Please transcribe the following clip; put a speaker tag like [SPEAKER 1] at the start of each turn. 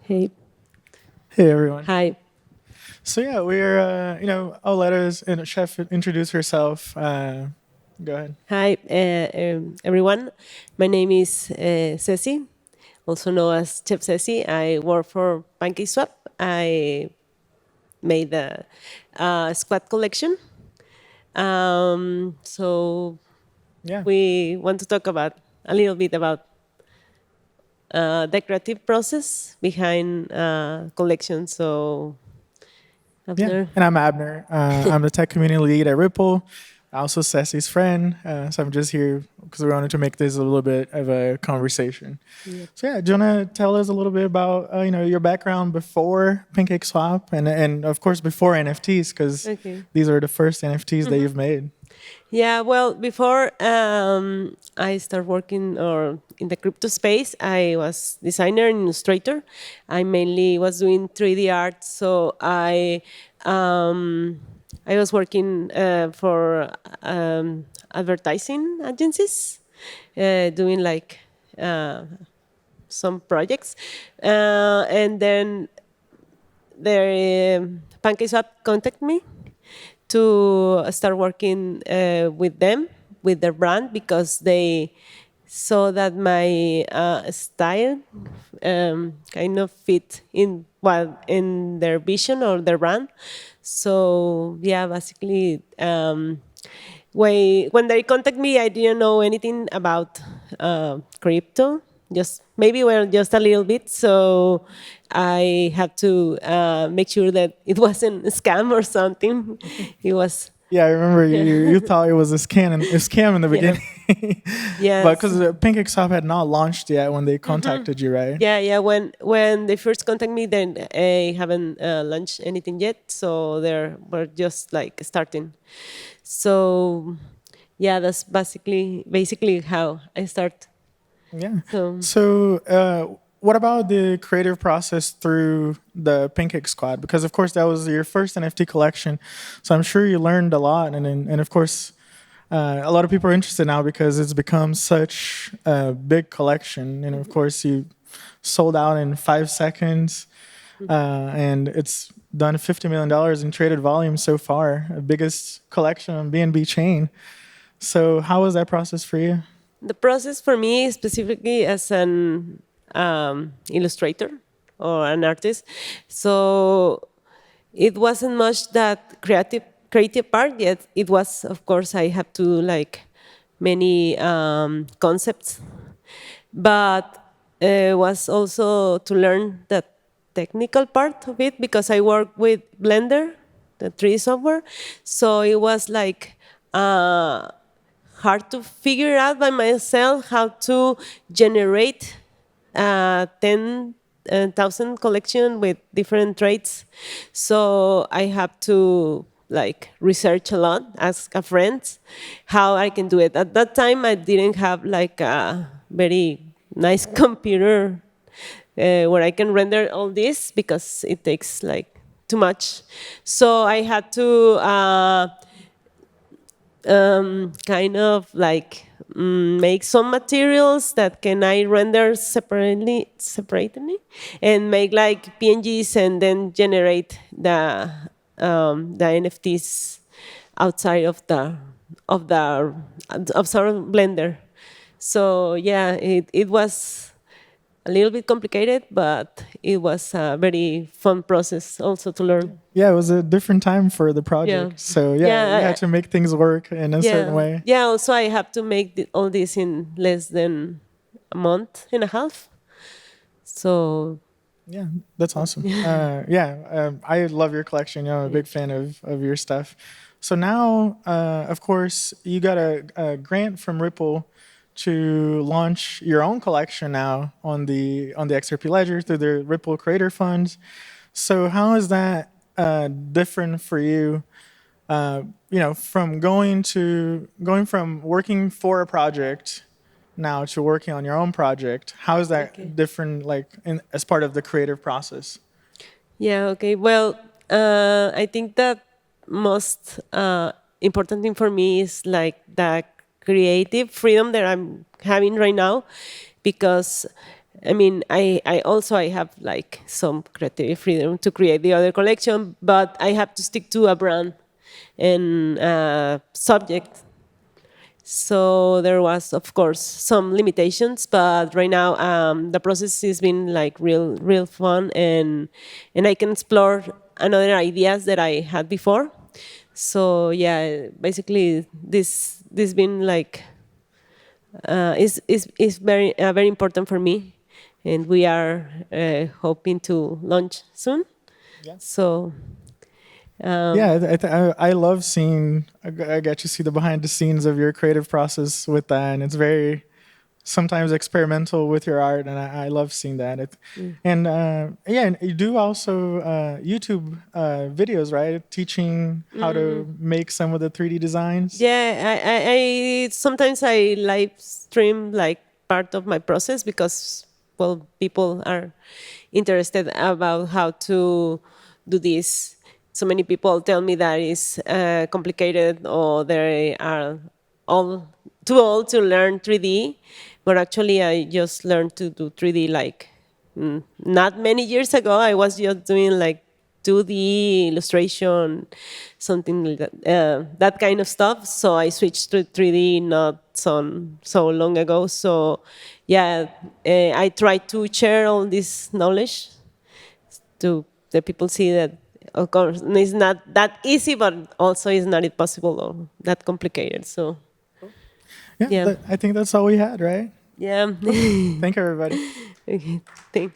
[SPEAKER 1] Hey,
[SPEAKER 2] Hey everyone.
[SPEAKER 1] hi.
[SPEAKER 2] So yeah, we're I'll let us Chef introduce herself. Go ahead.
[SPEAKER 1] Hi, everyone. My name is Cecy, also known as Chef Cecy. I work for PancakeSwap. I made a squad collection. So
[SPEAKER 2] Yeah,
[SPEAKER 1] we want to talk about a little bit about the creative process behind collection. So,
[SPEAKER 2] yeah.
[SPEAKER 1] Abner.
[SPEAKER 2] And I'm Abner. I'm the tech community lead at Ripple. Also Ceci's friend. So I'm just here because we wanted to make this a little bit of a conversation.
[SPEAKER 1] Yep.
[SPEAKER 2] So yeah, do you want to tell us a little bit about your background before Pancake Swap and of course before NFTs because
[SPEAKER 1] Okay.
[SPEAKER 2] these are the first NFTs that you've made.
[SPEAKER 1] Yeah, well, before I start working or in the crypto space, I was designer and illustrator. I mainly was doing 3D art, so I was working for advertising agencies, doing like some projects, and then their PancakeSwap contact me to start working with them, with their brand, because they saw that my style kind of fit in in their vision or their brand. So yeah, basically, when they contact me, I didn't know anything about crypto. Just maybe well, just a little bit. So I had to make sure that it wasn't a scam or something. It was,
[SPEAKER 2] Yeah, I remember
[SPEAKER 1] yeah,
[SPEAKER 2] you thought it was a scam in the
[SPEAKER 1] yeah,
[SPEAKER 2] beginning, but
[SPEAKER 1] yes.
[SPEAKER 2] because Pancake Swap had not launched yet when they contacted you, right?
[SPEAKER 1] Yeah, yeah. When they first contact me, then I haven't launched anything yet, so we're just like starting. So yeah, that's basically how I start.
[SPEAKER 2] Yeah.
[SPEAKER 1] So
[SPEAKER 2] So, what about the creative process through the Pancake Squad? Because of course that was your first NFT collection, so I'm sure you learned a lot, and of course. A lot of people are interested now because it's become such a big collection, and of course you sold out in 5 seconds, and it's done $50 million in traded volume so far, the biggest collection on BNB chain. So how was that process for you?
[SPEAKER 1] the process for me, specifically as an illustrator or an artist, so it wasn't much that creative part yet. It was, of course, I have to like many concepts, but was also to learn the technical part of it because I work with Blender, the 3D software. So it was like hard to figure out by myself how to generate 10,000 collection with different traits. So I have to like research a lot, ask a friend how I can do it. At that time, I didn't have like a very nice computer where I can render all this because it takes like too much. So I had to kind of like make some materials that can I render separately, and make like PNGs and then generate the NFTs outside of the of sort of Blender. So yeah, it was a little bit complicated, but it was a very fun process also to learn.
[SPEAKER 2] Yeah, it was a different time for the
[SPEAKER 1] Yeah,
[SPEAKER 2] project, so yeah, you
[SPEAKER 1] yeah.
[SPEAKER 2] had to make things work in a certain
[SPEAKER 1] Yeah,
[SPEAKER 2] way.
[SPEAKER 1] yeah. Also, I have to make all this in less than a month and a half. So
[SPEAKER 2] Yeah, that's awesome. Yeah, I love your collection. I'm a big fan of your stuff. So now, of course, you got a grant from Ripple to launch your own collection now on the XRP Ledger through the Ripple Creator Funds. So how is that different for you? From going from working for a project now to working on your own project. How is
[SPEAKER 1] okay.
[SPEAKER 2] that different, like as part of the creative process?
[SPEAKER 1] Yeah. Okay. Well, I think that most important thing for me is like the creative freedom that I'm having right now, because I mean, I have like some creative freedom to create the other collection, but I have to stick to a brand and subject. So there was, of course, some limitations, but right now the process has been like real fun, and I can explore another ideas that I had before. So yeah, basically this been like is very important for me, and we are hoping to launch soon.
[SPEAKER 2] Yeah.
[SPEAKER 1] So
[SPEAKER 2] Yeah, I love seeing. I get to see the behind the scenes of your creative process with that, and it's very sometimes experimental with your art, and I love seeing that. And yeah, and you do also YouTube videos, right? Teaching how to make some of the 3D designs.
[SPEAKER 1] yeah, I sometimes I live stream like part of my process because well people are interested about how to do this. So many people tell me that it's complicated or they are all too old to learn 3D, but actually I just learned to do 3D like not many years ago. I was just doing like 2D illustration, something like that, that kind of stuff. So I switched to 3D not so long ago. So yeah, I try to share all this knowledge to the people see that of course it's not that easy, but also it's not impossible or that complicated. So
[SPEAKER 2] Yeah,
[SPEAKER 1] yeah,
[SPEAKER 2] I think that's all we had, right?
[SPEAKER 1] yeah.
[SPEAKER 2] Thank you, everybody.
[SPEAKER 1] Okay, thanks.